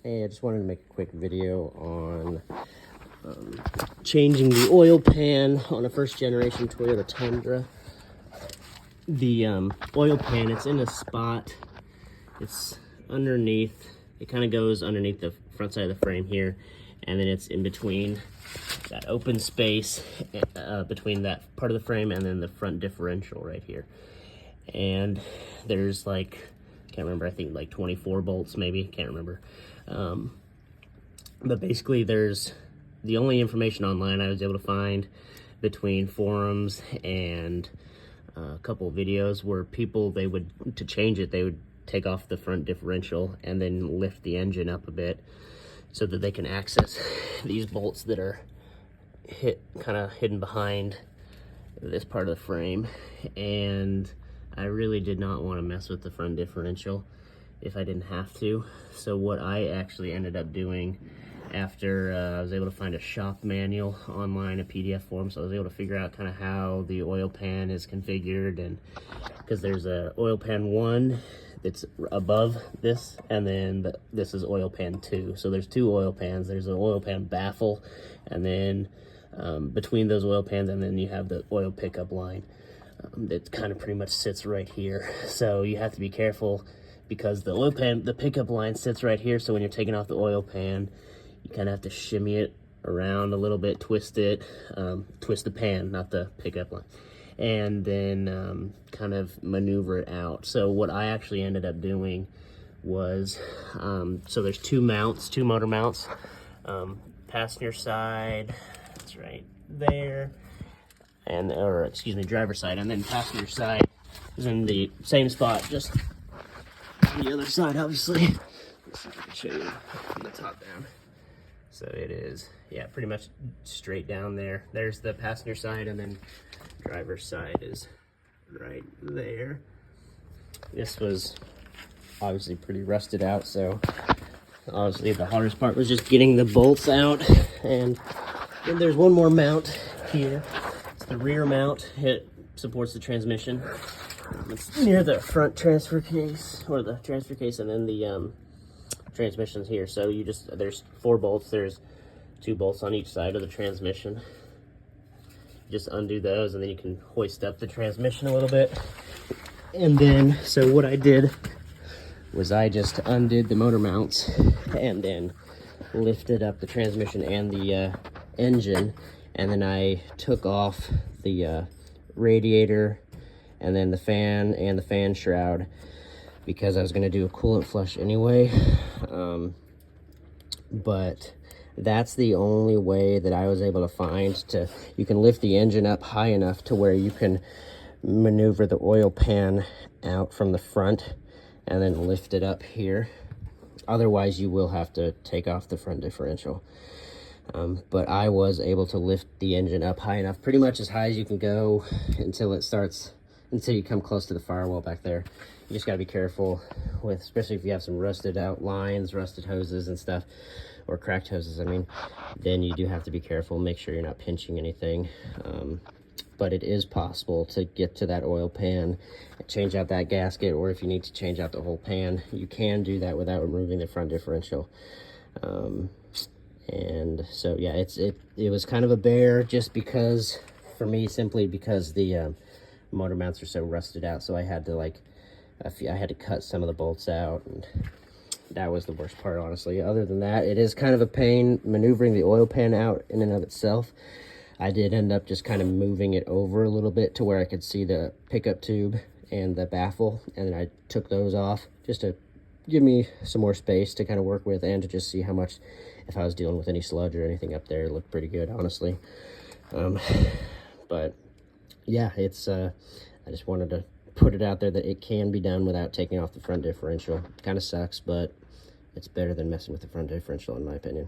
Hey, I just wanted to make a quick video on changing the oil pan on a first generation Toyota Tundra. The oil pan, it's in a spot, it's underneath, it kind of goes underneath the front side of the frame here, and then it's in between that open space between that part of the frame and then the front differential right here. And there's like, I can't remember, I think like 24 bolts maybe, can't remember. But basically there's the only information online I was able to find between forums and a couple of videos where people, they would, to change it, they would take off the front differential and then lift the engine up a bit so that they can access these bolts that are kind of hidden behind this part of the frame. And I really did not want to mess with the front differential if I didn't have to. So what I actually ended up doing after I was able to find a shop manual online, a PDF form, so I was able to figure out kind of how the oil pan is configured, and because there's a oil pan 1 that's above this, and then this is oil pan 2. So there's two oil pans. There's an oil pan baffle, and then between those oil pans, and then you have the oil pickup line that kind of pretty much sits right here. So you have to be careful because the oil pan, the pickup line sits right here. So when you're taking off the oil pan, you kind of have to shimmy it around a little bit, twist it, twist the pan, not the pickup line, and then kind of maneuver it out. So what I actually ended up doing was, so there's two mounts, two motor mounts, passenger side, that's right there, and, or excuse me, driver's side, and then passenger side is in the same spot, just on the other side, obviously. Let's see if I can show you from the top down. So it is, yeah, pretty much straight down there. There's the passenger side, and then driver's side is right there. This was obviously pretty rusted out, so obviously the hardest part was just getting the bolts out. And then there's one more mount here. It's the rear mount. It supports the transmission. It's near the front transfer case, or the transfer case, and then the transmissions here. So you just, there's 4 bolts, there's 2 bolts on each side of the transmission. You just undo those, and then you can hoist up the transmission a little bit. And then, so what I did was I just undid the motor mounts and then lifted up the transmission and the engine, and then I took off the radiator and then the fan and the fan shroud, because I was going to do a coolant flush anyway. But that's the only way that I was able to find to, you can lift the engine up high enough to where you can maneuver the oil pan out from the front and then lift it up here. Otherwise you will have to take off the front differential. But I was able to lift the engine up high enough, pretty much as high as you can go until it starts, until you come close to the firewall back there. You just got to be careful with, especially if you have some rusted out lines, rusted hoses and stuff, or cracked hoses, I mean, then you do have to be careful, make sure you're not pinching anything. But it is possible to get to that oil pan, change out that gasket, or if you need to change out the whole pan, you can do that without removing the front differential. And so, yeah, it was kind of a bear, just because, for me, simply because the motor mounts are so rusted out. So I had to, like, I had to cut some of the bolts out, and that was the worst part, honestly. Other than that, it is kind of a pain maneuvering the oil pan out in and of itself. I did end up just kind of moving it over a little bit to where I could see the pickup tube and the baffle, and then I took those off just to give me some more space to kind of work with, and to just see how much, if I was dealing with any sludge or anything up there. It looked pretty good, honestly. But yeah, it's I just wanted to put it out there that it can be done without taking off the front differential. Kind of sucks, but it's better than messing with the front differential, in my opinion.